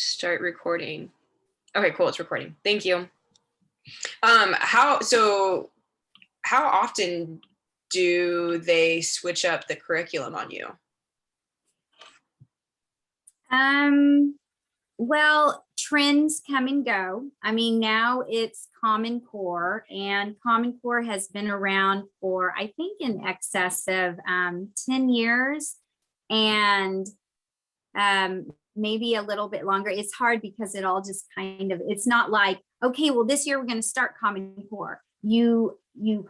Start recording. Okay, cool. It's recording. Thank you. How often do they switch up the curriculum on you? Well, trends come and go. I mean, now it's Common Core, and Common Core has been around for, I think, in excess of 10 years, and maybe a little bit longer. It's hard because it all just kind of, it's not like, okay, well, this year we're going to start Common Core. You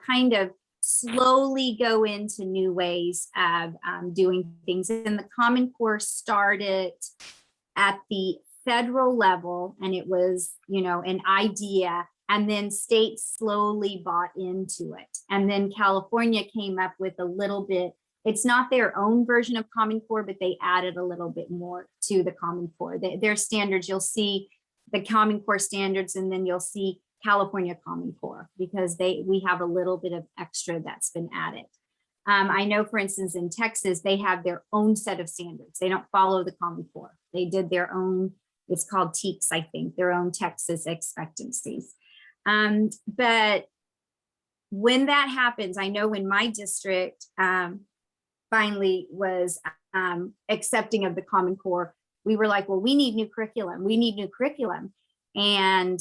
kind of slowly go into new ways of doing things. And the Common Core started at the federal level, and it was, an idea, and then states slowly bought into it. And then California came up with a little bit, it's not their own version of Common Core, but they added a little bit more to the Common Core. Their standards, you'll see the Common Core standards, and then you'll see California Common Core, because we have a little bit of extra that's been added. I know, for instance, in Texas, they have their own set of standards. They don't follow the Common Core. They did their own, it's called TEKS, I think, their own Texas expectancies. But when that happens, I know when my district finally was accepting of the Common Core, we were like, well, we need new curriculum. We need new curriculum. And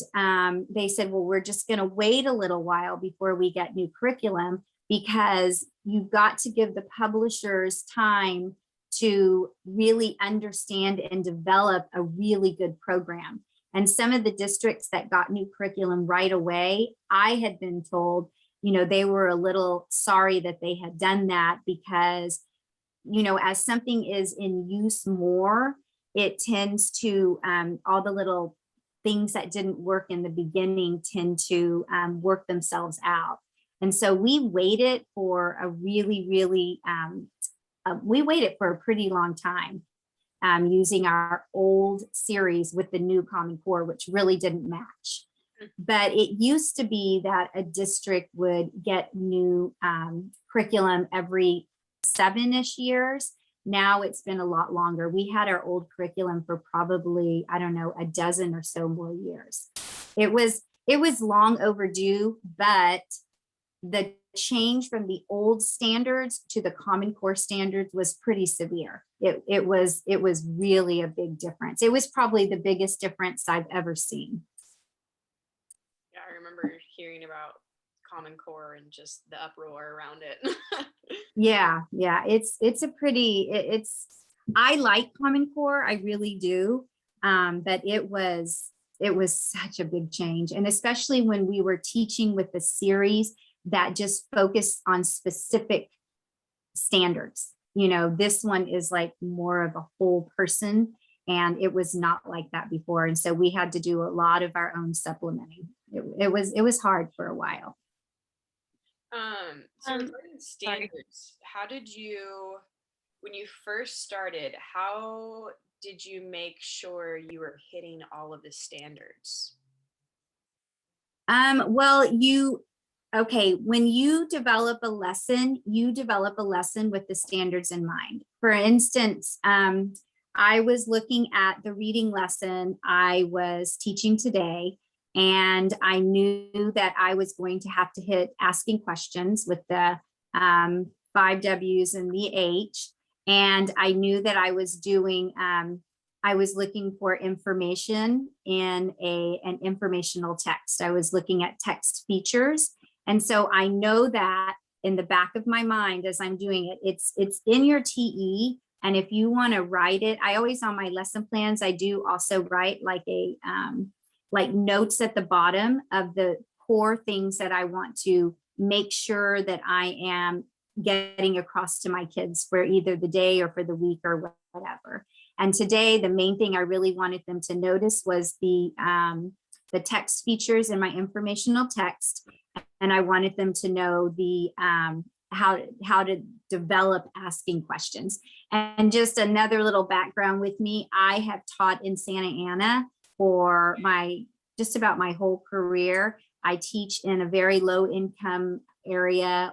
they said, well, we're just going to wait a little while before we get new curriculum, because you've got to give the publishers time to really understand and develop a really good program. And some of the districts that got new curriculum right away, I had been told, they were a little sorry that they had done that, because, as something is in use more, it tends to, all the little things that didn't work in the beginning tend to work themselves out. And so we waited for a really, really, we waited for a pretty long time using our old series with the new Common Core, which really didn't match. But it used to be that a district would get new curriculum every 7-ish years. Now it's been a lot longer. We had our old curriculum for probably, I don't know, a dozen or so more years. It was long overdue, but the change from the old standards to the Common Core standards was pretty severe. It was really a big difference. It was probably the biggest difference I've ever seen. Yeah, I remember hearing about Common Core and just the uproar around it. Yeah, it's a pretty, I like Common Core, I really do. But it was such a big change. And especially when we were teaching with the series that just focused on specific standards. This one is like more of a whole person, and it was not like that before. And so we had to do a lot of our own supplementing. It was hard for a while. So regarding standards, how did you, when you first started, how did you make sure you were hitting all of the standards? Well, when you develop a lesson with the standards in mind. For instance, I was looking at the reading lesson I was teaching today, and I knew that I was going to have to hit asking questions with the 5 W's and the H. And I knew that I was doing, I was looking for information in an informational text. I was looking at text features. And so I know that in the back of my mind as I'm doing it, it's in your TE. And if you want to write it, I always, on my lesson plans, I do also write like like notes at the bottom of the core things that I want to make sure that I am getting across to my kids for either the day or for the week or whatever. And today, the main thing I really wanted them to notice was the text features in my informational text. And I wanted them to know the how to develop asking questions. And just another little background with me, I have taught in Santa Ana for just about my whole career. I teach in a very low income area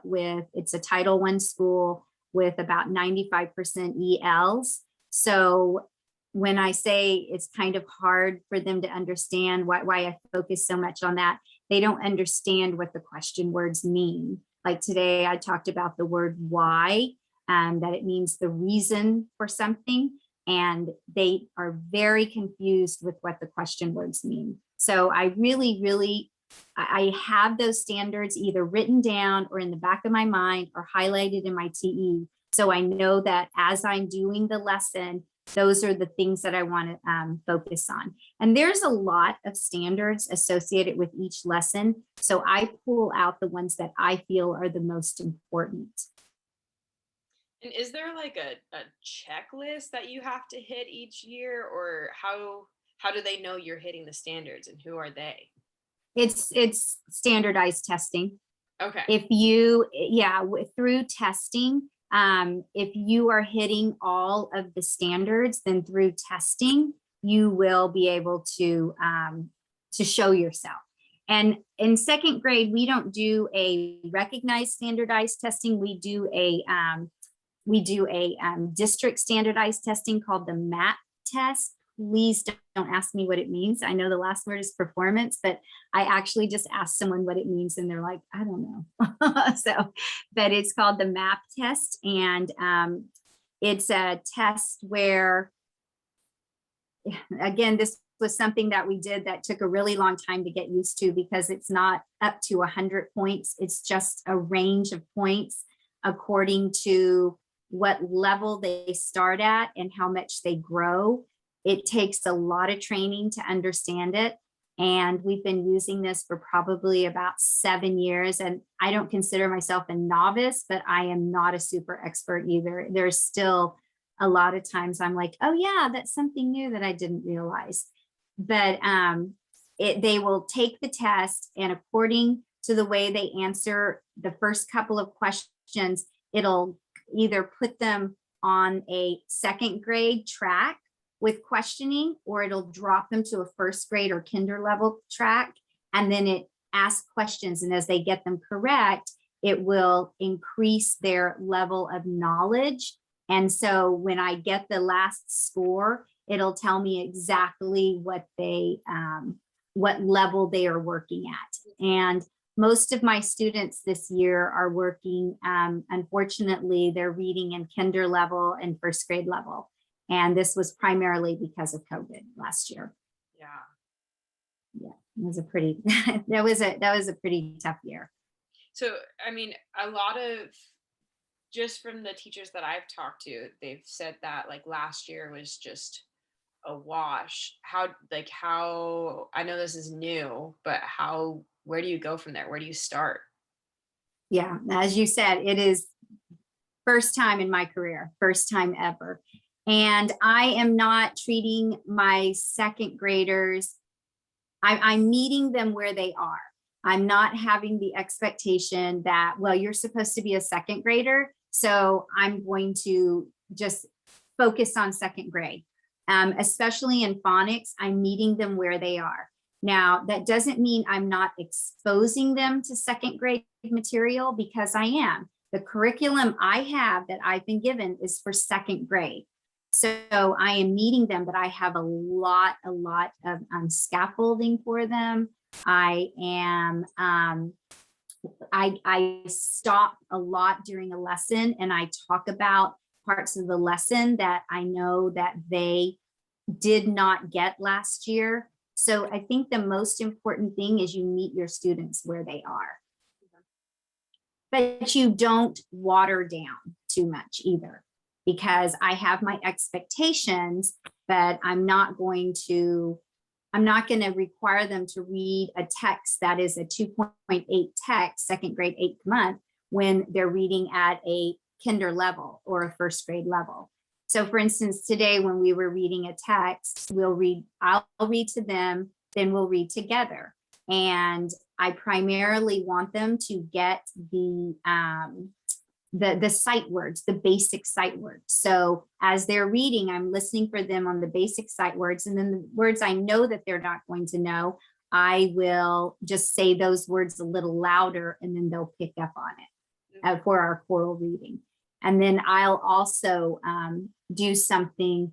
it's a Title I school with about 95% ELs. So when I say it's kind of hard for them to understand why I focus so much on that, they don't understand what the question words mean. Like today, I talked about the word why, that it means the reason for something, and they are very confused with what the question words mean. So I really, I have those standards either written down or in the back of my mind or highlighted in my TE. So I know that as I'm doing the lesson, those are the things that I want to focus on. And there's a lot of standards associated with each lesson. So I pull out the ones that I feel are the most important. And is there like a checklist that you have to hit each year, or how do they know you're hitting the standards, and who are they? It's standardized testing. Okay. If you, yeah, through testing, if you are hitting all of the standards, then through testing, you will be able to show yourself. And in second grade, we don't do a recognized standardized testing. We do a district standardized testing called the MAP test. Please don't ask me what it means. I know the last word is performance, but I actually just asked someone what it means and they're like, I don't know. So, but it's called the MAP test. And it's a test where, again, this was something that we did that took a really long time to get used to, because it's not up to 100 points. It's just a range of points according to what level they start at and how much they grow. It takes a lot of training to understand it. And we've been using this for probably about 7 years. And I don't consider myself a novice, but I am not a super expert either. There's still a lot of times I'm like, oh yeah, that's something new that I didn't realize. But they will take the test, and according to the way they answer the first couple of questions, it'll either put them on a second grade track with questioning, or it'll drop them to a first grade or kinder level track. And then it asks questions. And as they get them correct, it will increase their level of knowledge. And so when I get the last score, it'll tell me exactly what level they are working at. And most of my students this year are working, unfortunately, they're reading in kinder level and first grade level. And this was primarily because of COVID last year. Yeah. Yeah, it was a pretty, that was a pretty tough year. So, I mean, a lot of, just from the teachers that I've talked to, they've said that like last year was just a wash. How, I know this is new, but where do you go from there? Where do you start? Yeah, as you said, it is first time in my career, first time ever. And I am not treating my second graders, I'm meeting them where they are. I'm not having the expectation that, well, you're supposed to be a second grader, so I'm going to just focus on second grade. Especially in phonics, I'm meeting them where they are. Now, that doesn't mean I'm not exposing them to second grade material, because I am. The curriculum I have that I've been given is for second grade. So I am meeting them, but I have a lot of scaffolding for them. I am, I stop a lot during a lesson and I talk about parts of the lesson that I know that they did not get last year. So I think the most important thing is you meet your students where they are. But you don't water down too much either, because I have my expectations, but I'm not going to require them to read a text that is a 2.8 text, second grade 8th month, when they're reading at a kinder level or a first grade level. So for instance, today when we were reading a text, I'll read to them, then we'll read together. And I primarily want them to get the sight words, the basic sight words. So as they're reading, I'm listening for them on the basic sight words. And then the words I know that they're not going to know, I will just say those words a little louder, and then they'll pick up on it for our choral reading. And then I'll also do something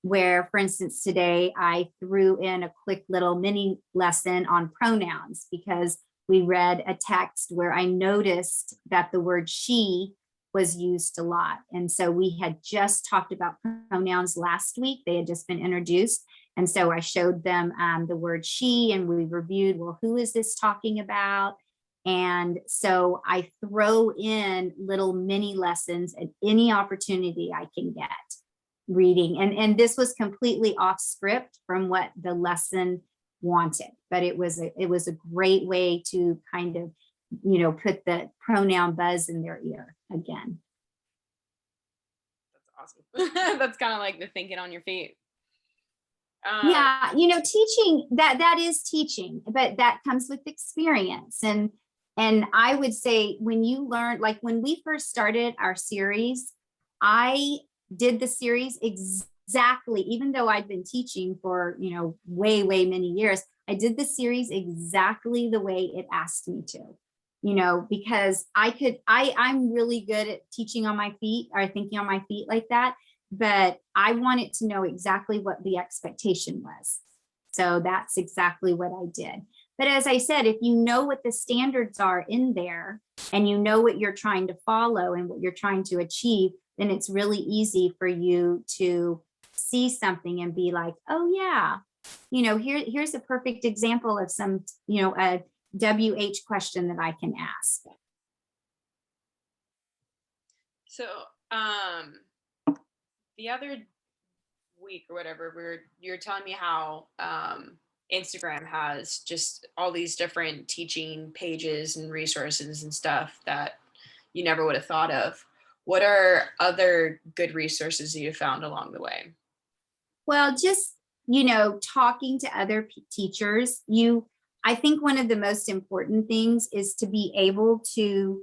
where, for instance, today I threw in a quick little mini lesson on pronouns because we read a text where I noticed that the word she was used a lot. And so we had just talked about pronouns last week. They had just been introduced. And so I showed them the word she, and we reviewed, well, who is this talking about? And so I throw in little mini lessons at any opportunity I can get reading. And this was completely off script from what the lesson wanted, but it was a great way to kind of, put the pronoun buzz in their ear again. That's awesome. That's kind of like the thinking on your feet. Yeah, teaching that is teaching, but that comes with experience. And I would say when you learn, like when we first started our series, I did the series exactly, even though I'd been teaching for, way, way many years, I did the series exactly the way it asked me to, because I'm really good at teaching on my feet or thinking on my feet like that, but I wanted to know exactly what the expectation was. So that's exactly what I did. But as I said, if you know what the standards are in there and you know what you're trying to follow and what you're trying to achieve, then it's really easy for you to see something and be like, oh yeah, here's a perfect example of some, a WH question that I can ask. So the other week or whatever, you're telling me how Instagram has just all these different teaching pages and resources and stuff that you never would have thought of. What are other good resources you found along the way? Well, just, talking to other teachers, I think one of the most important things is to be able to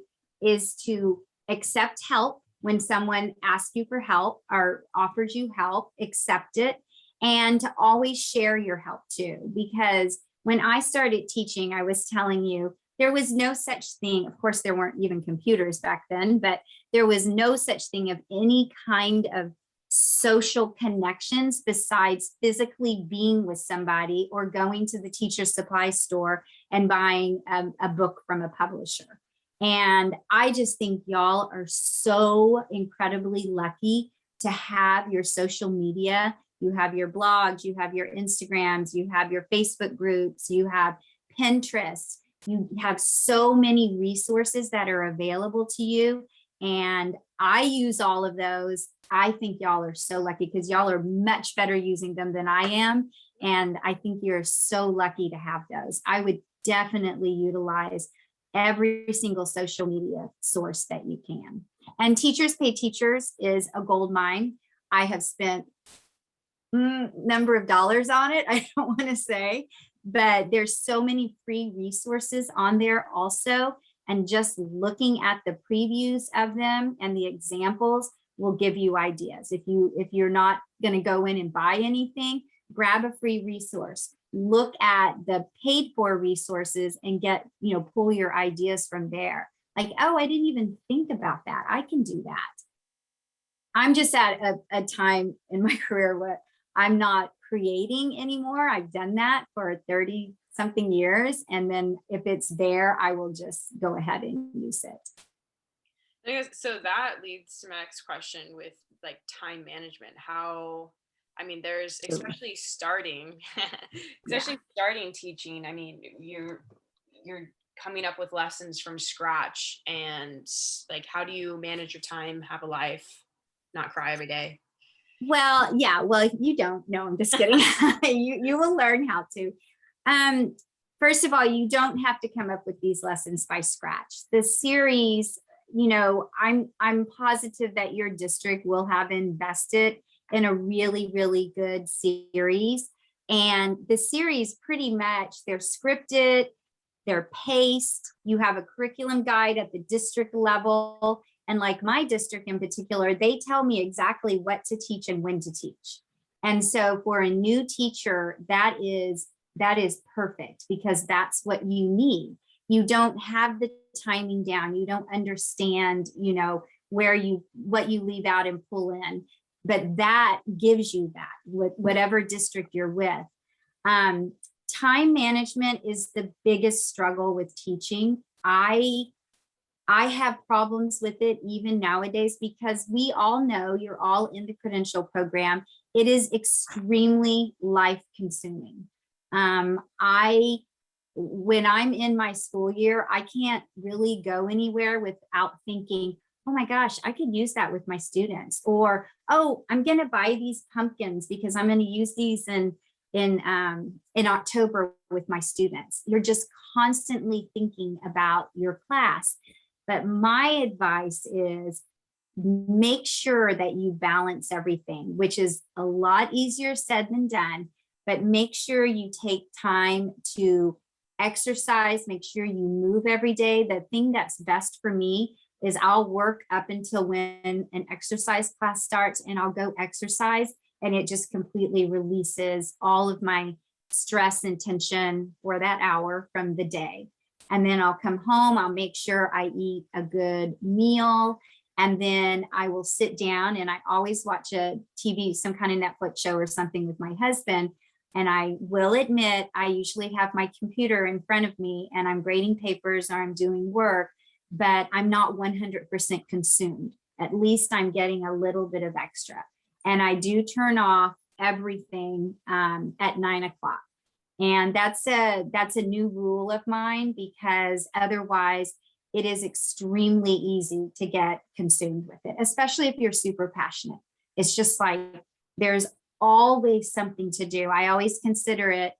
accept help when someone asks you for help or offers you help, accept it, and to always share your help too. Because when I started teaching, I was telling you, there was no such thing. Of course, there weren't even computers back then, but there was no such thing of any kind of social connections besides physically being with somebody or going to the teacher supply store and buying a book from a publisher. And I just think y'all are so incredibly lucky to have your social media. You have your blogs, you have your Instagrams, you have your Facebook groups, you have Pinterest. You have so many resources that are available to you. And I use all of those. I think y'all are so lucky because y'all are much better using them than I am. And I think you're so lucky to have those. I would definitely utilize every single social media source that you can. And Teachers Pay Teachers is a gold mine. I have spent number of dollars on it. I don't want to say, but there's so many free resources on there also. And just looking at the previews of them and the examples will give you ideas. If you're not going to go in and buy anything, grab a free resource. Look at the paid for resources and pull your ideas from there. Like, oh, I didn't even think about that. I can do that. I'm just at a time in my career where I'm not creating anymore. I've done that for 30 something years. And then if it's there, I will just go ahead and use it. So that leads to my next question with like time management. There's especially starting teaching. You're coming up with lessons from scratch, and like, how do you manage your time, have a life, not cry every day? Well, yeah, well, you don't know, I'm just kidding. You will learn how to. First of all, you don't have to come up with these lessons by scratch. The series, I'm positive that your district will have invested in a really, really good series. And the series pretty much, they're scripted, they're paced, you have a curriculum guide at the district level. And like my district in particular, they tell me exactly what to teach and when to teach. And so for a new teacher, that is perfect because that's what you need. You don't have the timing down. You don't understand, what you leave out and pull in. but that gives you that with whatever district you're with. Time management is the biggest struggle with teaching. I have problems with it even nowadays, because we all know, you're all in the credential program, it is extremely life consuming. When I'm in my school year, I can't really go anywhere without thinking, oh my gosh, I could use that with my students. Or, oh, I'm going to buy these pumpkins because I'm going to use these in October with my students. You're just constantly thinking about your class. But my advice is, make sure that you balance everything, which is a lot easier said than done, but make sure you take time to exercise, make sure you move every day. The thing that's best for me is I'll work up until when an exercise class starts, and I'll go exercise, and it just completely releases all of my stress and tension for that hour from the day. And then I'll come home, I'll make sure I eat a good meal, and then I will sit down, and I always watch a TV, some kind of Netflix show or something with my husband. And I will admit, I usually have my computer in front of me and I'm grading papers or I'm doing work, but I'm not 100% consumed. At least I'm getting a little bit of extra. And I do turn off everything at 9 o'clock. And that's a new rule of mine, because otherwise it is extremely easy to get consumed with it, especially if you're super passionate. It's just like there's always something to do. I always consider it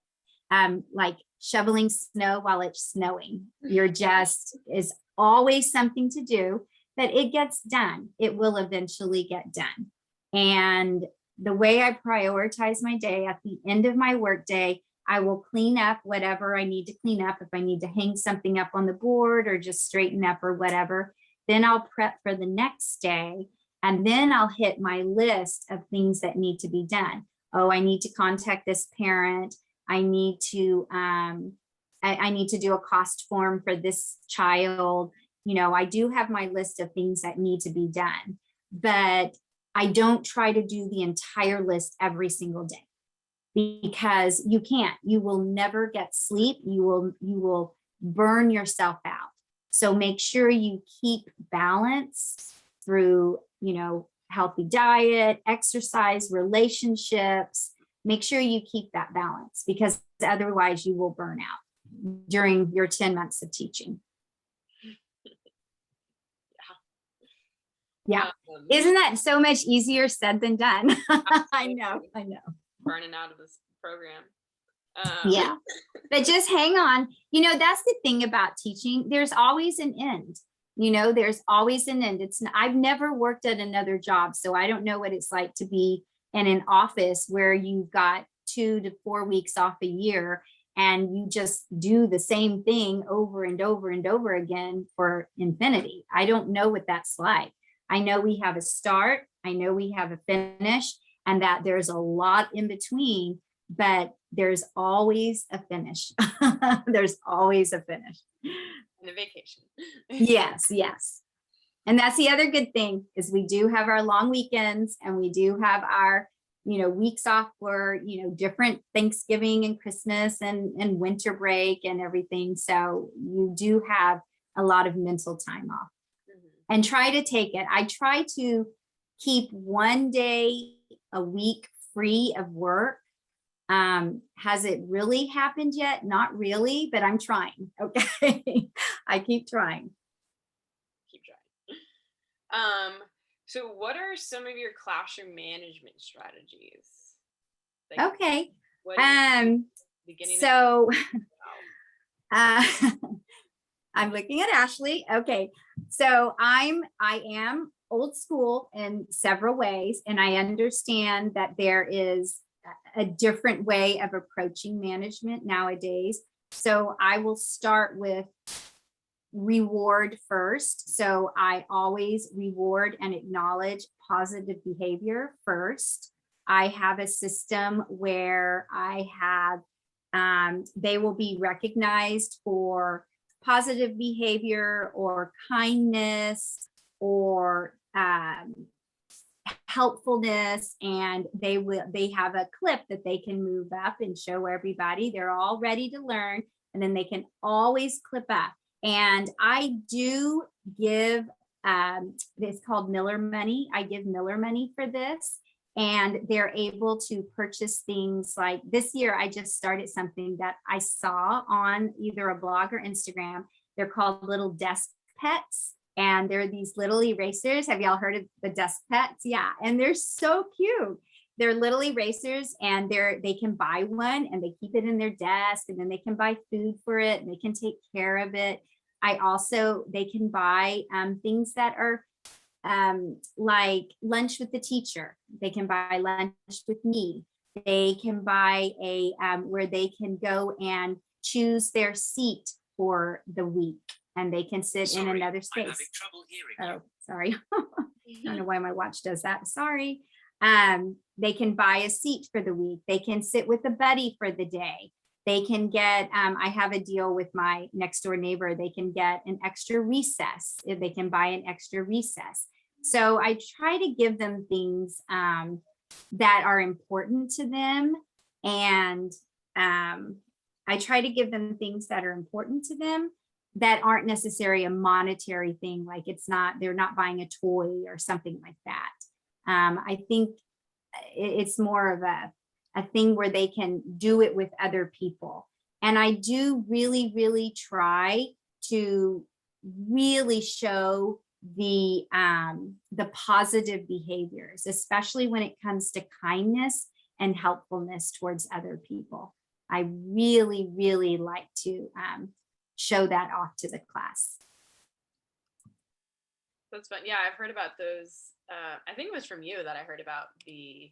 like shoveling snow while it's snowing. You're just, is always something to do, but it gets done. It will eventually get done. And the way I prioritize my day, at the end of my workday, I will clean up whatever I need to clean up. If I need to hang something up on the board or just straighten up or whatever, then I'll prep for the next day. And then I'll hit my list of things that need to be done. Oh, I need to contact this parent. I need to, I need to do a cost form for this child. You know, I do have my list of things that need to be done, but I don't try to do the entire list every single day, because you can't. You will never get sleep. You will burn yourself out. So make sure you keep balance through, you know, healthy diet, exercise, relationships. Make sure you keep that balance, because otherwise you will burn out during your 10 months of teaching. Yeah. Isn't that so much easier said than done? I know. Burning out of this program. Yeah, but just hang on. You know, that's the thing about teaching. There's always an end. You know, there's always an end. I've never worked at another job, so I don't know what it's like to be in an office where you've got 2 to 4 weeks off a year and you just do the same thing over and over and over again for infinity. I don't know what that's like. I know we have a start, I know we have a finish, and that there's a lot in between, but there's always a finish. There's always a finish. And a vacation. Yes. And that's the other good thing, is we do have our long weekends, and we do have our, you know, weeks off for, you know, different Thanksgiving and Christmas and winter break and everything. So you do have a lot of mental time off. And try to take it. I try to keep one day a week free of work. Has it really happened yet? Not really, but I'm trying. Okay. I keep trying. So what are some of your classroom management strategies? Like, okay. Beginning so I'm looking at Ashley. Okay. So I am old school in several ways, and I understand that there is a different way of approaching management nowadays. So I will start with reward first. So I always reward and acknowledge positive behavior first. I have a system where I have, they will be recognized for positive behavior or kindness or helpfulness, and they have a clip that they can move up and show everybody. They're all ready to learn, and then they can always clip up. And I do give it's called Miller Money. I give Miller Money for this, and they're able to purchase things like this year. I just started something that I saw on either a blog or Instagram. They're called little desk pets, and they're these little erasers. Have y'all heard of the desk pets? Yeah, and they're so cute. They're little erasers, and they can buy one and they keep it in their desk, and then they can buy food for it and they can take care of it. They can buy things that are like lunch with the teacher. They can buy lunch with me. They can buy where they can go and choose their seat for the week, and they can sit in another space. I'm having trouble hearing you. Sorry. I don't know why my watch does that. Sorry. They can buy a seat for the week. They can sit with a buddy for the day. They can get, I have a deal with my next door neighbor. They can get an extra recess. If they can buy an extra recess. So I try to give them things that are important to them. And I try to give them things that are important to them that aren't necessarily a monetary thing. Like they're not buying a toy or something like that. I think it's more of a thing where they can do it with other people. And I do really, really try to really show the positive behaviors, especially when it comes to kindness and helpfulness towards other people. I really, really like to show that off to the class. That's fun. Yeah, I've heard about those. I think it was from you that I heard about the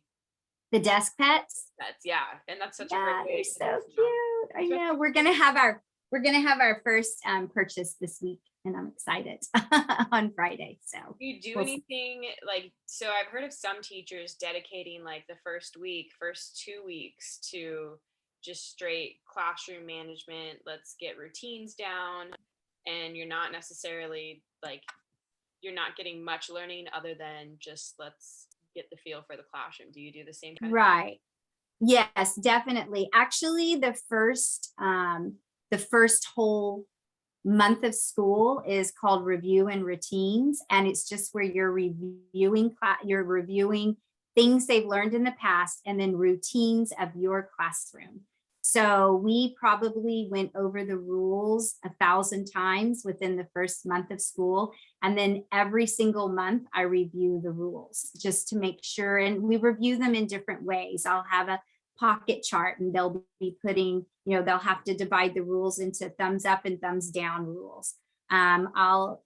desk pets. Yeah, and that's such a great way. They're so cute. I know. We're gonna have our first purchase this week, and I'm excited on Friday. So do you do anything like, so I've heard of some teachers dedicating like the first 2 weeks to just straight classroom management. Let's get routines down, and you're not necessarily like, you're not getting much learning other than just let's get the feel for the classroom. Do you do the same kind of thing? Yes, definitely. Actually, the first whole month of school is called review and routines, and it's just where you're reviewing things they've learned in the past and then routines of your classroom. So we probably went over the rules 1,000 times within the first month of school. And then every single month I review the rules just to make sure, and we review them in different ways. I'll have a pocket chart, and they'll be putting, they'll have to divide the rules into thumbs up and thumbs down rules. I'll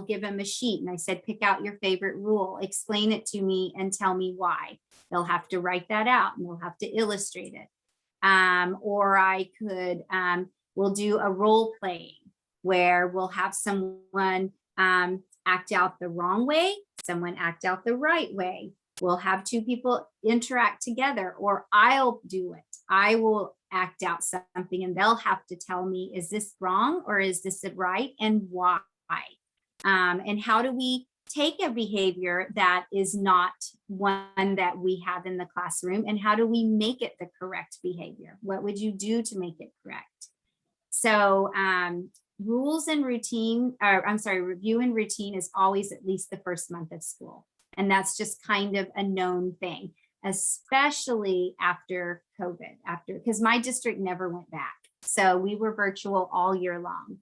give them a sheet, and I said, pick out your favorite rule, explain it to me and tell me why. They'll have to write that out, and they'll have to illustrate it. Or I could, we'll do a role playing where we'll have someone act out the wrong way, someone act out the right way. We'll have two people interact together, or I'll do it. I will act out something, and they'll have to tell me, is this wrong or is this right, and why? And how do we take a behavior that is not one that we have in the classroom, and how do we make it the correct behavior? What would you do to make it correct? So review and routine is always at least the first month of school. And that's just kind of a known thing, especially after COVID, because my district never went back. So we were virtual all year long.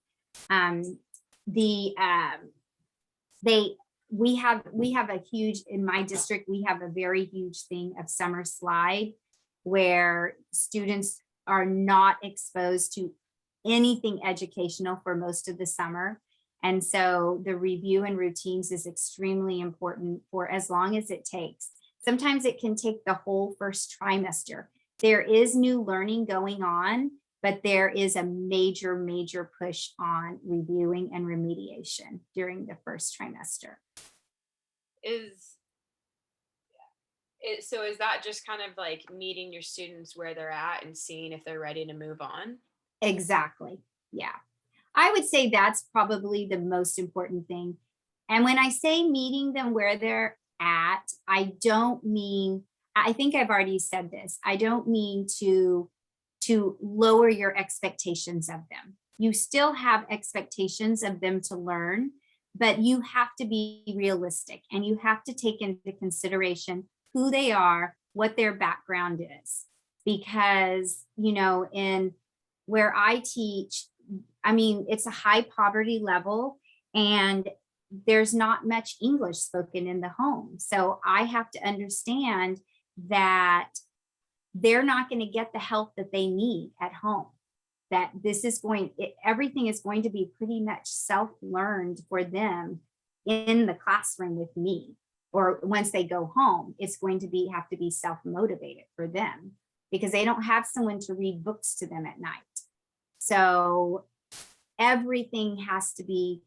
We have a huge, in my district, we have a very huge thing of summer slide where students are not exposed to anything educational for most of the summer. And so the review and routines is extremely important for as long as it takes. Sometimes it can take the whole first trimester. There is new learning going on, but there is a major, major push on reviewing and remediation during the first trimester. So is that just kind of like meeting your students where they're at and seeing if they're ready to move on? Exactly. Yeah. I would say that's probably the most important thing. And when I say meeting them where they're at, I don't mean, I think I've already said this. I don't mean to lower your expectations of them. You still have expectations of them to learn, but you have to be realistic and you have to take into consideration who they are, what their background is. Because, you know, in where I teach, I mean, it's a high poverty level and there's not much English spoken in the home. So I have to understand that they're not going to get the help that they need at home. That this is going, everything is going to be pretty much self-learned for them in the classroom with me. Or once they go home, it's going to be have to be self-motivated for them because they don't have someone to read books to them at night. So everything has to be,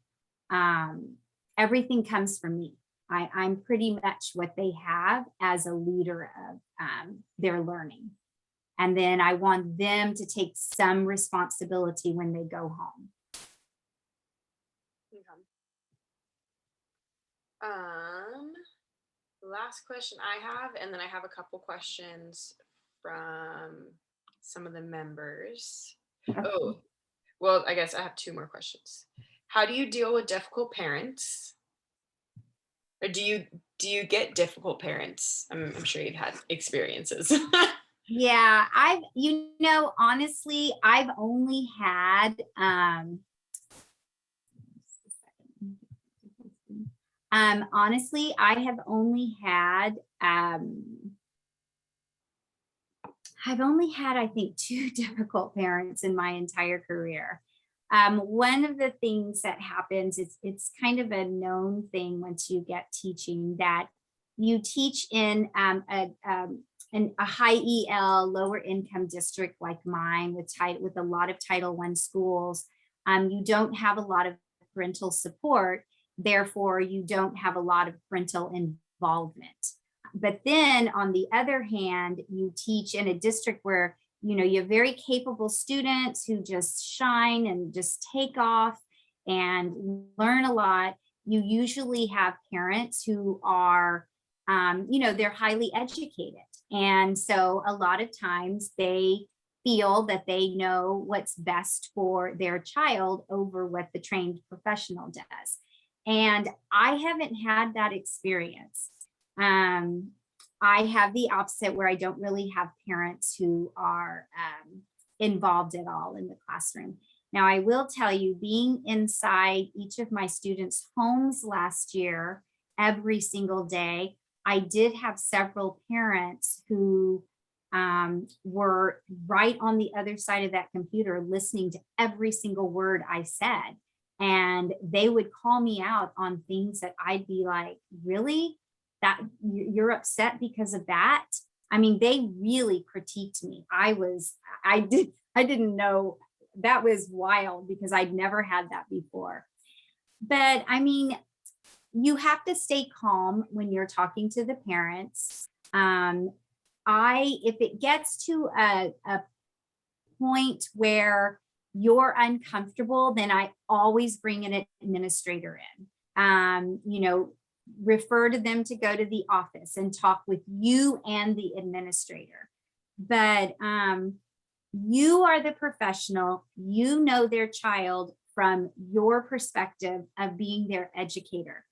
everything comes from me. I'm pretty much what they have as a leader of their learning. And then I want them to take some responsibility when they go home. Okay. Last question I have, and then I have a couple questions from some of the members. Oh, well, I guess I have two more questions. How do you deal with difficult parents? Or do you get difficult parents? I'm sure you've had experiences. Yeah, I've, you know, honestly, I've only had, honestly, I have only had, I think, two difficult parents in my entire career. One of the things that happens, it's kind of a known thing once you get teaching that you teach in a high EL, lower income district like mine with a lot of Title I schools. You don't have a lot of parental support, therefore you don't have a lot of parental involvement. But then on the other hand, you teach in a district where, you know, you have very capable students who just shine and just take off and learn a lot. You usually have parents who are, you know, they're highly educated. And so a lot of times they feel that they know what's best for their child over what the trained professional does. And I haven't had that experience. I have the opposite where I don't really have parents who are involved at all in the classroom. Now, I will tell you, being inside each of my students' homes last year, every single day, I did have several parents who were right on the other side of that computer listening to every single word I said. And they would call me out on things that I'd be like, really? That you're upset because of that? I mean, they really critiqued me. I didn't know. That was wild because I'd never had that before. But I mean, you have to stay calm when you're talking to the parents. If it gets to a point where you're uncomfortable, then I always bring an administrator in. You know, refer to them to go to the office and talk with you and the administrator. But you are the professional, you know their child from your perspective of being their educator.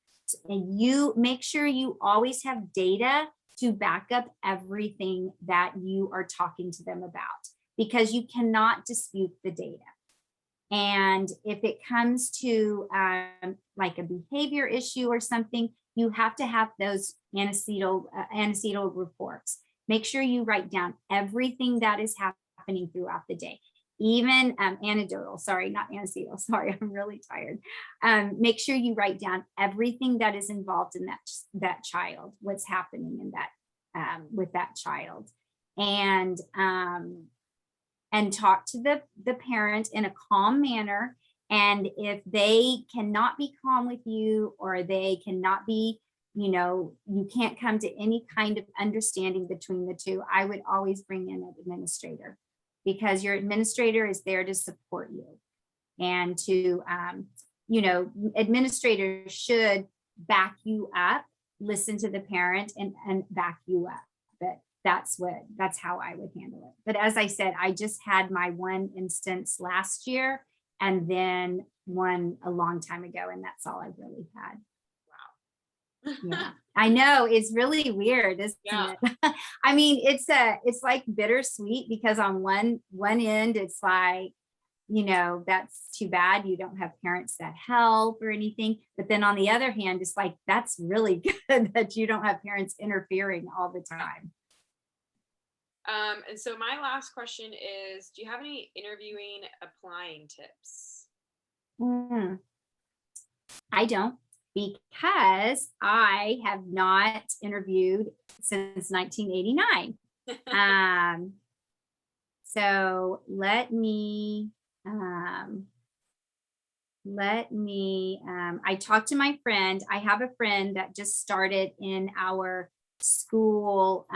And you make sure you always have data to back up everything that you are talking to them about, because you cannot dispute the data. And if it comes to like a behavior issue or something, you have to have those antecedent reports. Make sure you write down everything that is happening throughout the day, even anecdotal, sorry, not antecedent, sorry, I'm really tired. Make sure you write down everything that is involved in that child, what's happening in that with that child. And talk to the parent in a calm manner. And if they cannot be calm with you, or they cannot be, you know, you can't come to any kind of understanding between the two, I would always bring in an administrator, because your administrator is there to support you and to, you know, administrators should back you up listen to the parent and back you up. But that's how I would handle it. But as I said, I just had my one instance last year and then one a long time ago, and that's all I've really had. Wow. Yeah. I know it's really weird, isn't Yeah. it? I mean, it's like bittersweet because on one end it's like, that's too bad you don't have parents that help or anything. But then on the other hand, it's like that's really good that you don't have parents interfering all the time. And so my last question is, do you have any interviewing applying tips? Mm, I don't because I have not interviewed since 1989. Um, so I talked to my friend. I have a friend that just started in our school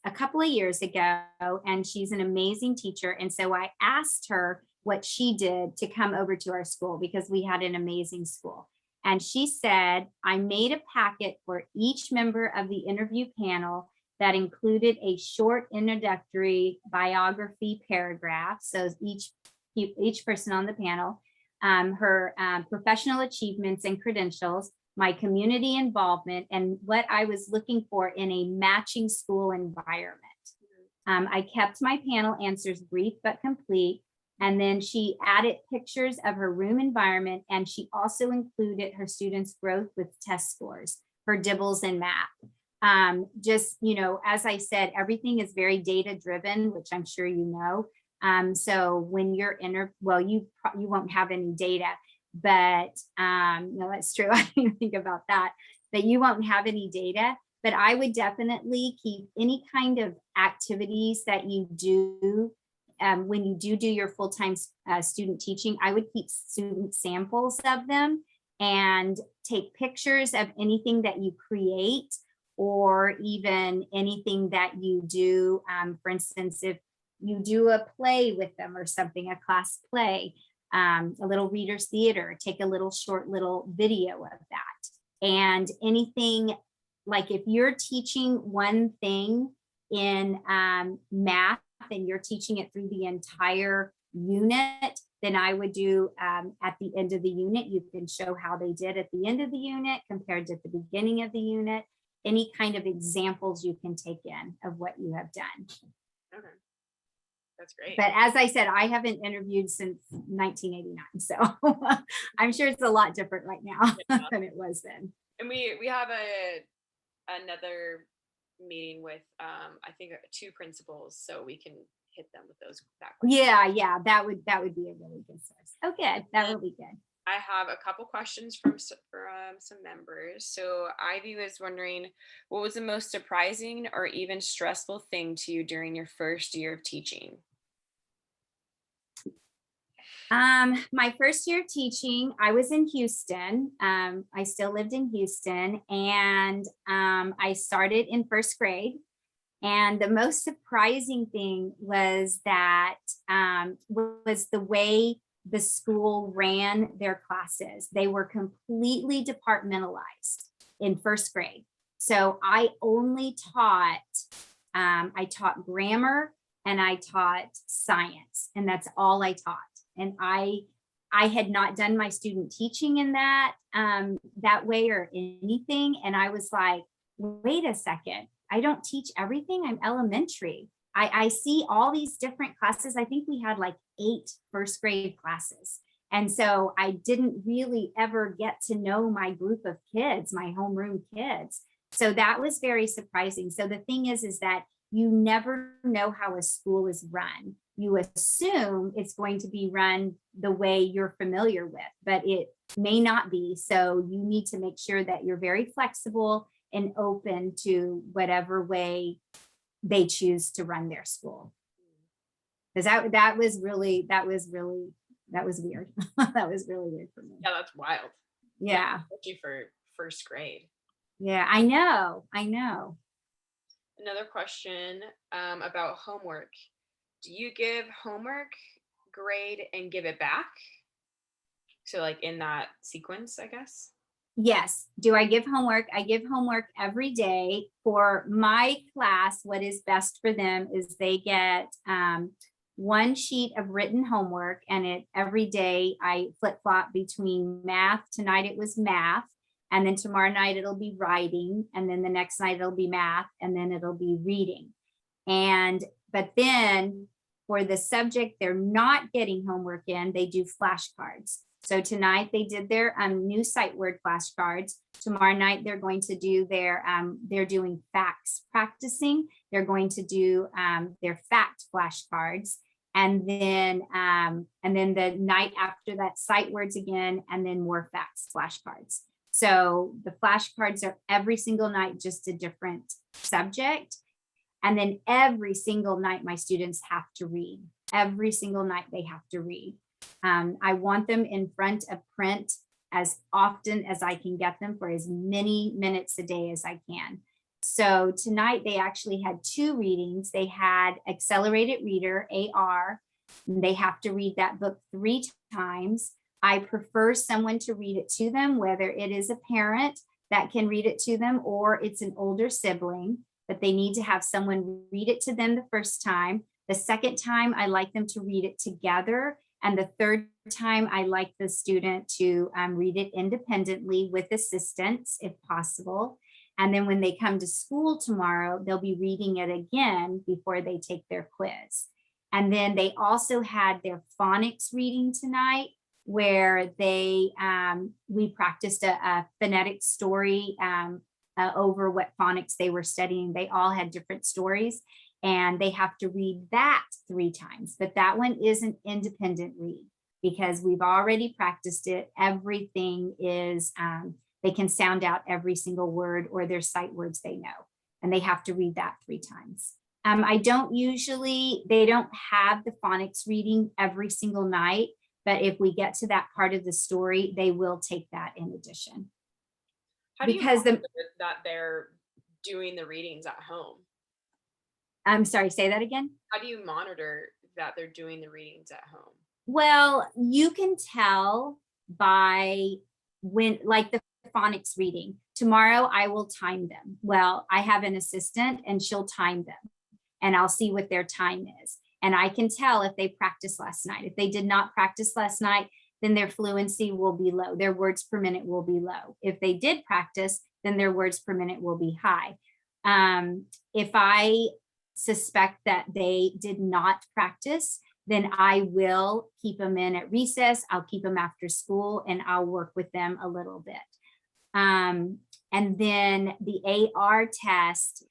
a couple of years ago, and she's an amazing teacher. And so I asked her what she did to come over to our school because we had an amazing school. And she said, I made a packet for each member of the interview panel that included a short introductory biography paragraph. So each person on the panel, her professional achievements and credentials, my community involvement, and what I was looking for in a matching school environment. I kept my panel answers brief but complete. And then she added pictures of her room environment, and she also included her students' growth with test scores, her DIBELS and math. Just, as I said, everything is very data driven, which I'm sure you know. So when you're you won't have any data, but no, that's true. I didn't think about that. But you won't have any data. But I would definitely keep any kind of activities that you do when you do your full-time student teaching. I would keep student samples of them and take pictures of anything that you create or even anything that you do. For instance, if you do a play with them or something, a class play, a little reader's theater, take a little short little video of that. And anything like if you're teaching one thing in math and you're teaching it through the entire unit, then I would do at the end of the unit, you can show how they did at the end of the unit compared to the beginning of the unit, any kind of examples you can take in of what you have done. Okay. That's great. But as I said, I haven't interviewed since 1989. So I'm sure it's a lot different right now than it was then. And we have another meeting with I think two principals, so we can hit them with that question. Yeah, that would be a really good source. Oh, good. That would be good. I have a couple questions from some members. So Ivy was wondering, what was the most surprising or even stressful thing to you during your first year of teaching? My first year of teaching, I was in Houston. I still lived in Houston, and I started in first grade. And the most surprising thing was that was the way the school ran their classes. They were completely departmentalized in first grade. So I only I taught grammar and I taught science, and that's all I taught. And I had not done my student teaching in that way or anything. And I was like, wait a second, I don't teach everything. I'm elementary. I see all these different classes. I think we had like 8 first grade classes. And so I didn't really ever get to know my group of kids, my homeroom kids. So that was very surprising. So the thing is that you never know how a school is run. You assume it's going to be run the way you're familiar with, but it may not be. So you need to make sure that you're very flexible and open to whatever way they choose to run their school. Because that was weird. That was really weird for me. Yeah, that's wild. Yeah. Especially for first grade. Yeah, I know. Another question about homework. Do you give homework, grade, and give it back? So like in that sequence, I guess. Yes. Do I give homework? I give homework every day. For my class, what is best for them is they get one sheet of written homework, and it every day I flip flop between math. Tonight it was math, and then tomorrow night it'll be writing, and then the next night it'll be math, and then it'll be reading. And but then for the subject they're not getting homework in, they do flashcards. So tonight they did their new sight word flashcards. Tomorrow night they're going to do they're doing facts practicing. They're going to do their fact flashcards. And then the night after that, sight words again, and then more facts flashcards. So the flashcards are every single night, just a different subject. And then every single night, my students have to read. Every single night, they have to read. I want them in front of print as often as I can get them for as many minutes a day as I can. So tonight, they actually had 2 readings. They had Accelerated Reader, AR. They have to read that book 3 times. I prefer someone to read it to them, whether it is a parent that can read it to them or it's an older sibling, but they need to have someone read it to them the first time. The second time, I like them to read it together. And the third time, I like the student to read it independently with assistance, if possible. And then when they come to school tomorrow, they'll be reading it again before they take their quiz. And then they also had their phonics reading tonight, where we practiced a phonetic story over what phonics they were studying. They all had different stories, and they have to read that 3 times. But that one is an independent read because we've already practiced it. Everything is, they can sound out every single word, or their sight words they know, and they have to read that 3 times. They don't have the phonics reading every single night, but if we get to that part of the story, they will take that in addition. How do you Because monitor that they're doing the readings at home? I'm sorry, say that again. How do you monitor that they're doing the readings at home? Well, you can tell by when, like the phonics reading. Tomorrow I will time them. Well, I have an assistant and she'll time them, and I'll see what their time is. And I can tell if they practiced last night. If they did not practice last night, then their fluency will be low. Their words per minute will be low. If they did practice, then their words per minute will be high. If I suspect that they did not practice, then I will keep them in at recess. I'll keep them after school, and I'll work with them a little bit. And then the AR test,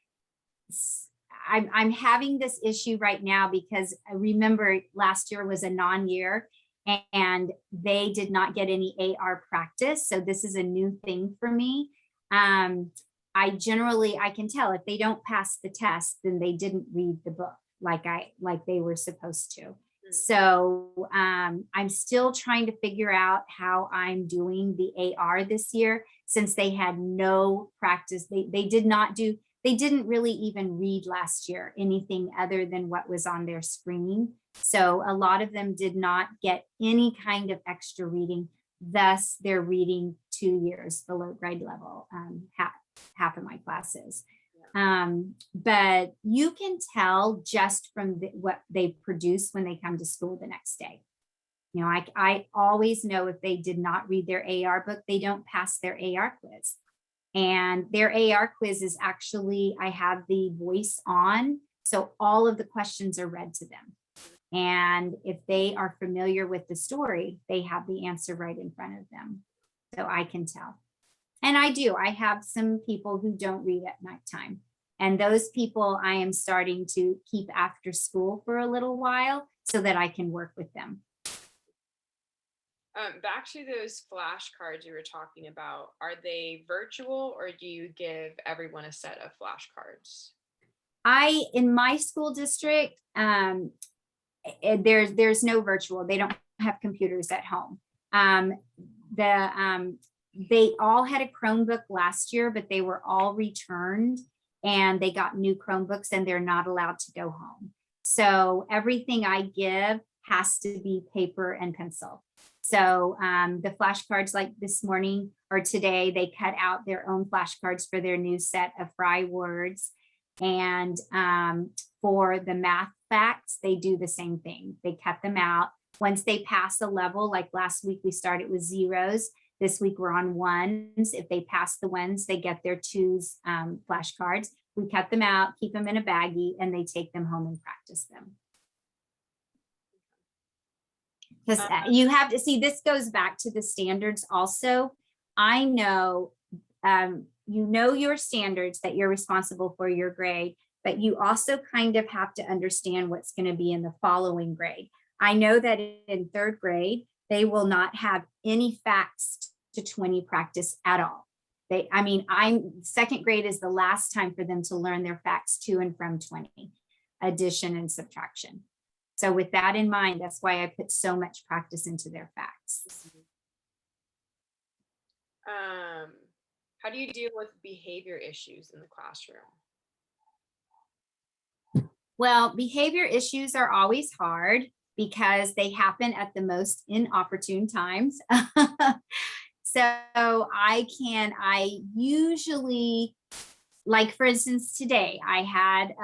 I'm having this issue right now because I remember last year was a non-year and they did not get any AR practice. So this is a new thing for me. I can tell if they don't pass the test, then they didn't read the book like they were supposed to. So I'm still trying to figure out how I'm doing the AR this year, since they had no practice. They didn't really even read last year anything other than what was on their screen. So a lot of them did not get any kind of extra reading. Thus, they're reading 2 years below grade level, half of my classes. But you can tell just from what they produce when they come to school the next day. You know, I always know if they did not read their AR book, they don't pass their AR quiz. And their AR quiz is actually, I have the voice on, so all of the questions are read to them. And if they are familiar with the story, they have the answer right in front of them. So I can tell. And I have some people who don't read at nighttime. And those people I am starting to keep after school for a little while so that I can work with them. Back to those flashcards you were talking about, are they virtual or do you give everyone a set of flashcards? In my school district, there's no virtual. They don't have computers at home. They all had a Chromebook last year, but they were all returned and they got new Chromebooks and they're not allowed to go home. So everything I give has to be paper and pencil. So the flashcards, like this morning or today, they cut out their own flashcards for their new set of fry words. And for the math facts, they do the same thing. They cut them out. Once they pass a level, like last week we started with zeros. This week we're on ones. If they pass the ones, they get their twos flashcards. We cut them out, keep them in a baggie, and they take them home and practice them. Because you have to see, this goes back to the standards also. I know, you know your standards that you're responsible for your grade, but you also kind of have to understand what's going to be in the following grade. I know that in third grade, they will not have any facts to 20 practice at all. Second grade is the last time for them to learn their facts to and from 20, addition and subtraction. So with that in mind, that's why I put so much practice into their facts. How do you deal with behavior issues in the classroom? Well, behavior issues are always hard because they happen at the most inopportune times. So I usually, like for instance, today I had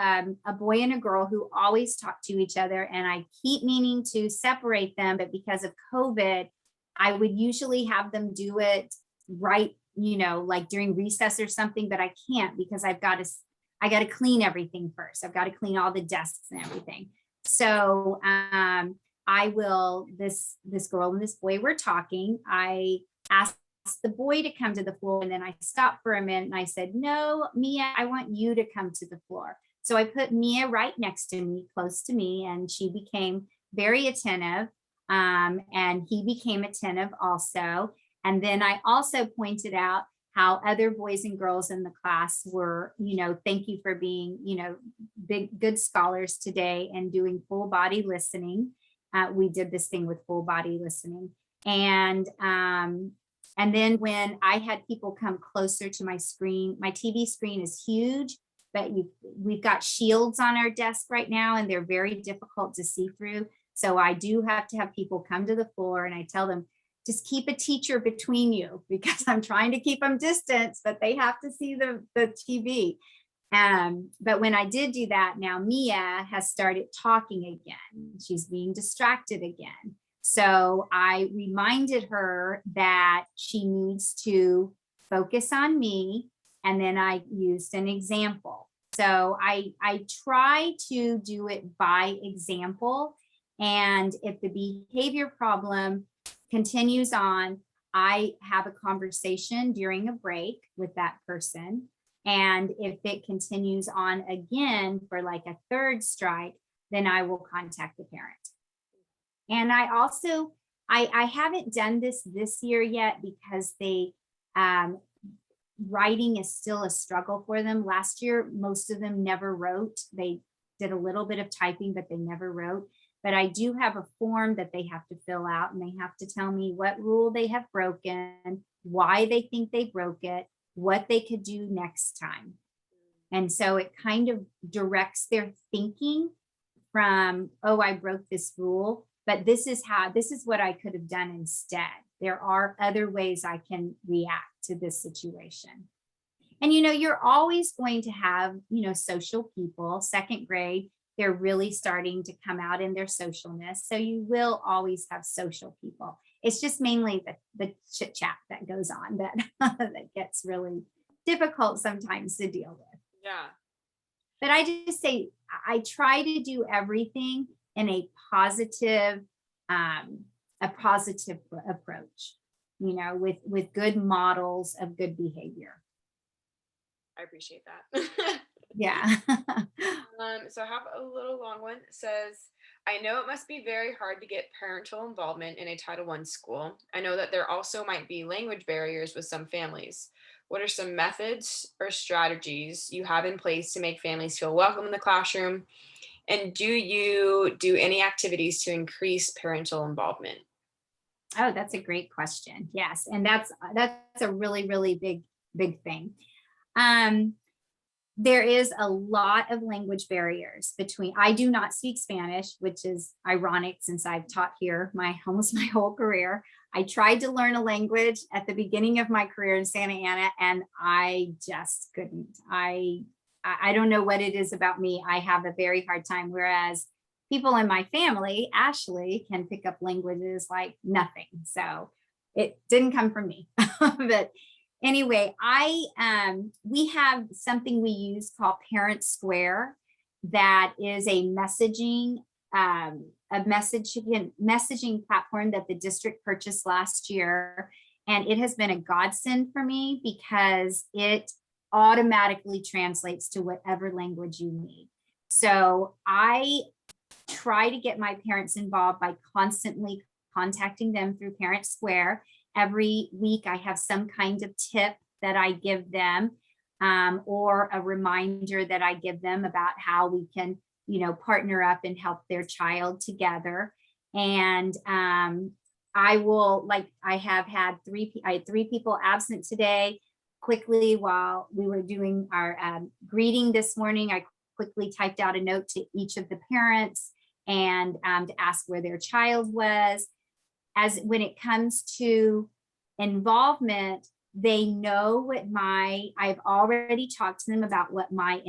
a boy and a girl who always talk to each other, and I keep meaning to separate them, but because of COVID, I would usually have them do it right, like during recess or something, but I can't because I got to clean everything first. I've got to clean all the desks and everything. So this girl and this boy were talking. I asked the boy to come to the floor, and then I stopped for a minute and I said, no, Mia, I want you to come to the floor. So I put Mia right next to me, close to me, and she became very attentive. And he became attentive also. And then I also pointed out how other boys and girls in the class were, thank you for being, good scholars today and doing full body listening. We did this thing with full body listening. And then when I had people come closer to my screen, my TV screen is huge, but we've got shields on our desk right now, and they're very difficult to see through. So I do have to have people come to the floor, and I tell them, just keep a teacher between you, because I'm trying to keep them distance, but they have to see the TV. But when I did do that, now Mia has started talking again. She's being distracted again. So I reminded her that she needs to focus on me. And then I used an example. So I try to do it by example. And if the behavior problem continues on, I have a conversation during a break with that person. And if it continues on again for like a third strike, then I will contact the parent. And I also, I haven't done this year yet because writing is still a struggle for them. Last year, most of them never wrote. They did a little bit of typing, but they never wrote. But I do have a form that they have to fill out, and they have to tell me what rule they have broken, why they think they broke it, what they could do next time. And so it kind of directs their thinking from, oh, I broke this rule, but this is what I could have done instead. There are other ways I can react to this situation. And, you're always going to have, social people. Second grade, they're really starting to come out in their socialness. So you will always have social people. It's just mainly the chit chat that goes on that, that gets really difficult sometimes to deal with. Yeah. But I just say, I try to do everything in a positive approach, with good models of good behavior. I appreciate that. Yeah. So I have a little long one. It says, I know it must be very hard to get parental involvement in a Title I school. I know that there also might be language barriers with some families. What are some methods or strategies you have in place to make families feel welcome in the classroom? And do you do any activities to increase parental involvement? Oh, that's a great question. Yes. And that's a really, really big thing. there is a lot of language barriers between, I do not speak Spanish, which is ironic since I've taught here almost my whole career. I tried to learn a language at the beginning of my career in Santa Ana, and I just couldn't. I don't know what it is about me. I have a very hard time. Whereas people in my family, Ashley, can pick up languages like nothing. So it didn't come from me. But anyway, we have something we use called Parent Square that is a messaging platform that the district purchased last year. And it has been a godsend for me because it automatically translates to whatever language you need. So I try to get my parents involved by constantly contacting them through Parent Square. Every week I have some kind of tip that I give them, or a reminder that I give them about how we can, partner up and help their child together. And I had three people absent today. Quickly, while we were doing our greeting this morning, I quickly typed out a note to each of the parents and to ask where their child was. As when it comes to involvement, they know what I've already talked to them about what my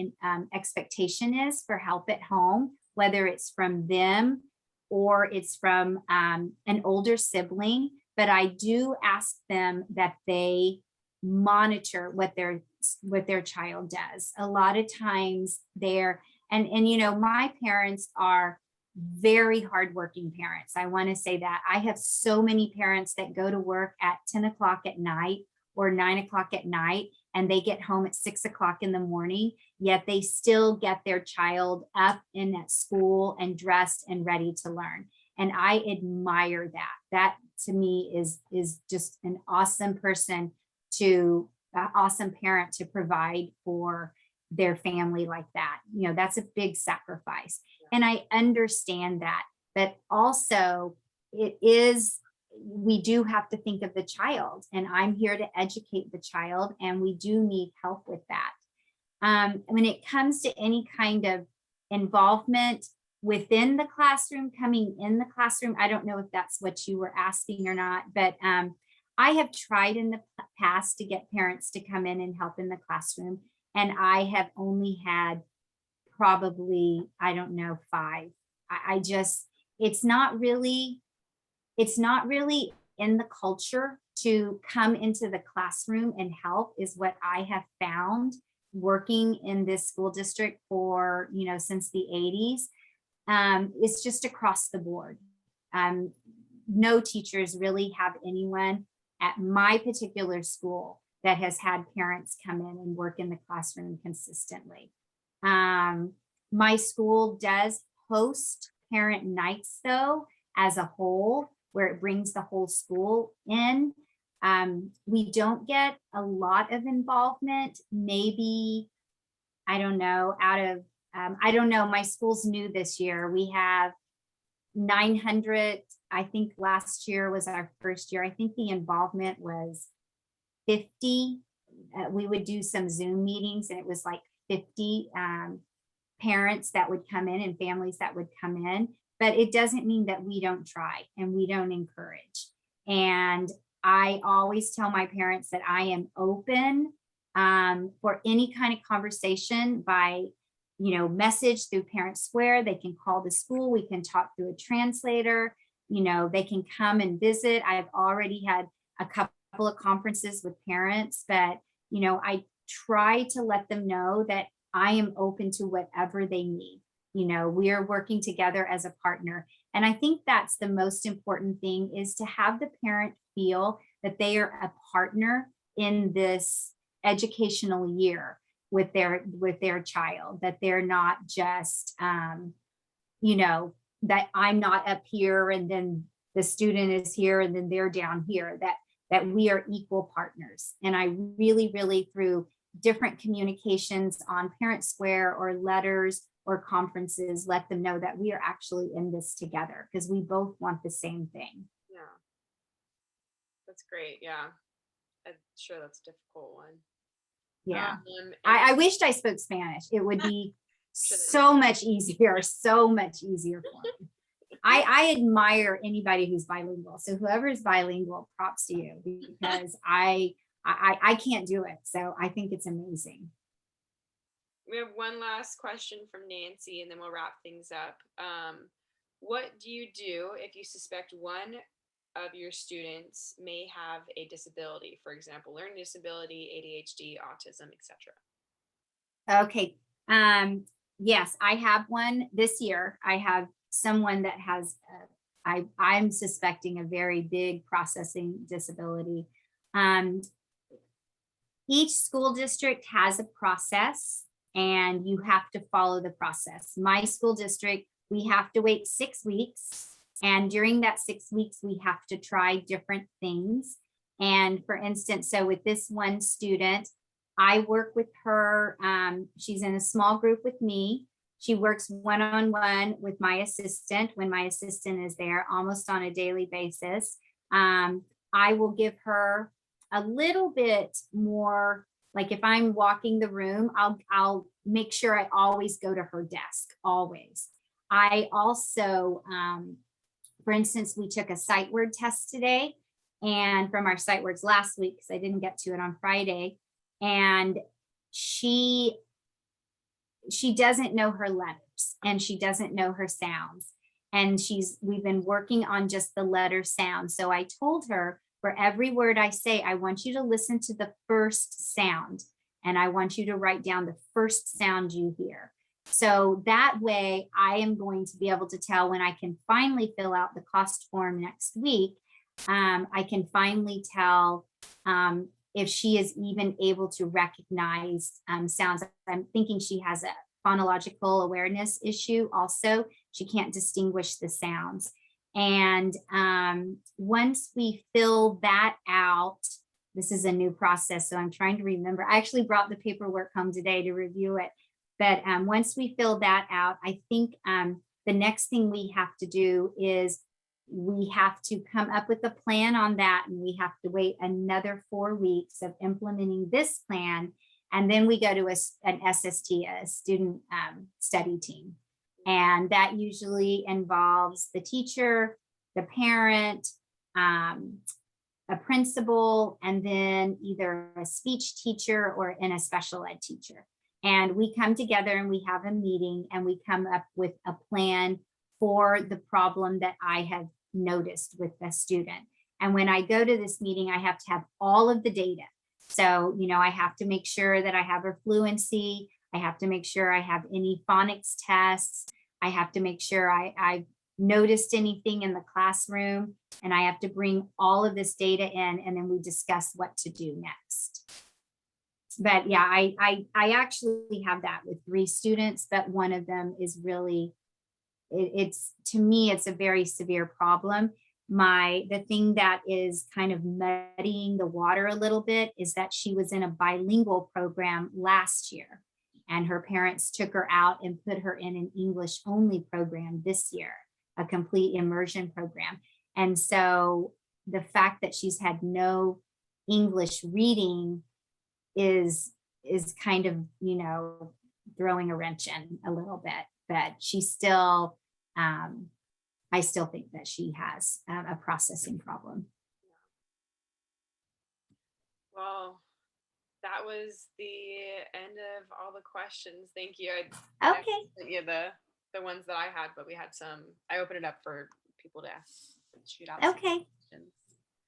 expectation is for help at home, whether it's from them or it's from an older sibling. But I do ask them that they monitor what their child does. A lot of times my parents are very hardworking parents. I want to say that I have so many parents that go to work at 10 o'clock at night or 9 o'clock at night, and they get home at 6 o'clock in the morning, yet they still get their child up in at school and dressed and ready to learn. And I admire that. That to me is just an awesome awesome parent to provide for their family like that. That's a big sacrifice. And I understand that, but also we do have to think of the child, and I'm here to educate the child, and we do need help with that. When it comes to any kind of involvement within the classroom, coming in the classroom, I don't know if that's what you were asking or not, but I have tried in the past to get parents to come in and help in the classroom, and I have only had probably, I don't know, 5. It's not really in the culture to come into the classroom and help, is what I have found working in this school district for, since the 80s. It's just across the board. No teachers really have anyone at my particular school that has had parents come in and work in the classroom consistently. My school does host parent nights, though, as a whole, where it brings the whole school in. We don't get a lot of involvement, maybe, I don't know, I don't know, my school's new this year. We have 900, I think last year was our first year. I think the involvement was 50. We would do some Zoom meetings, and it was like 50 parents that would come in and families that would come in. But it doesn't mean that we don't try and we don't encourage. And I always tell my parents that I am open for any kind of conversation by, message through Parent Square. They can call the school. We can talk through a translator. They can come and visit. I've already had a couple of conferences with parents that, I try to let them know that I am open to whatever they need. We are working together as a partner. And I think that's the most important thing, is to have the parent feel that they are a partner in this educational year with their child, that they're not just, that I'm not up here and then the student is here and then they're down here, that we are equal partners. And I really, really, through different communications on Parent Square or letters or conferences, let them know that we are actually in this together, because we both want the same thing. Yeah, that's great. Yeah, I'm sure that's a difficult one. Yeah. And I wished I spoke Spanish. It would be Sure that so much easier, so much easier for me. I admire anybody who's bilingual. So whoever is bilingual, props to you, because I can't do it. So I think it's amazing. we have one last question from Nancy, and then we'll wrap things up. What do you do if you suspect one of your students may have a disability, for example, learning disability, ADHD, autism, etc.? Okay. Yes, I have one this year. I have someone that has, I'm suspecting a very big processing disability. Um, each school district has a process and you have to follow the process. My school district, we have to wait 6 weeks. And during that 6 weeks, we have to try different things. And for instance, so with this one student, I work with her. She's in a small group with me. She works one-on-one with my assistant when my assistant is there almost on a daily basis. I will give her a little bit more, like if I'm walking the room, I'll make sure I always go to her desk, always. I also, for instance, we took a sight word test today and from our sight words last week, because I didn't get to it on Friday. And she doesn't know her letters and she doesn't know her sounds. And we've been working on just the letter sound. So I told her, for every word I say, I want you to listen to the first sound and I want you to write down the first sound you hear. So that way I am going to be able to tell when I can finally fill out the cost form next week. I can finally tell if she is even able to recognize sounds. I'm thinking she has a phonological awareness issue also. She can't distinguish the sounds. And once we fill that out, this is a new process, so I'm trying to remember. I actually brought the paperwork home today to review it. But once we fill that out, I think the next thing we have to do is we have to come up with a plan on that, and we have to wait another 4 weeks of implementing this plan. And then we go to an SST, a student study team. And that usually involves the teacher, the parent, a principal, and then either a speech teacher or a special ed teacher. And we come together and we have a meeting and we come up with a plan for the problem that I have noticed with the student. And when I go to this meeting, I have to have all of the data. So, I have to make sure that I have her fluency. I have to make sure I have any phonics tests. I have to make sure I've noticed anything in the classroom, and I have to bring all of this data in, and then we discuss what to do next. But yeah, I actually have that with 3 students, but one of them is really, it's to me, it's a very severe problem. The thing that is kind of muddying the water a little bit is that she was in a bilingual program last year and her parents took her out and put her in an English only program this year, a complete immersion program. And so the fact that she's had no English reading is kind of, throwing a wrench in a little bit, but she's still, I still think that she has a processing problem. Well, that was the end of all the questions. Thank you. Okay. Sent you the ones that I had, but we had some. I opened it up for people to shoot out. Okay.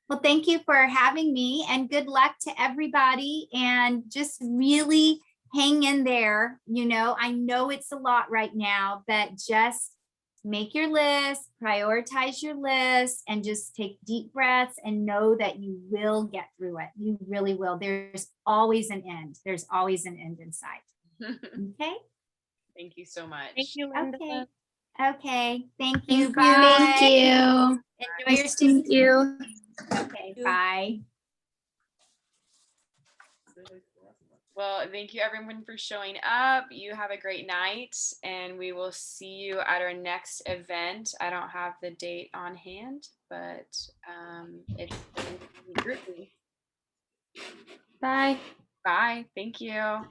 Well, thank you for having me and good luck to everybody, and just really hang in there. I know it's a lot right now, but just make your list, prioritize your list, and just take deep breaths and know that you will get through it. You really will. There's always an end. There's always an end in sight. Okay. Thank you so much. Thank you, Linda. Okay. Okay. Thank you. Thank Bye. you. Enjoy your Nice to meet you. Okay. Bye. Well, thank you everyone for showing up. You have a great night, and we will see you at our next event. I don't have the date on hand, but it's going to be grouping. Bye. Bye. Thank you.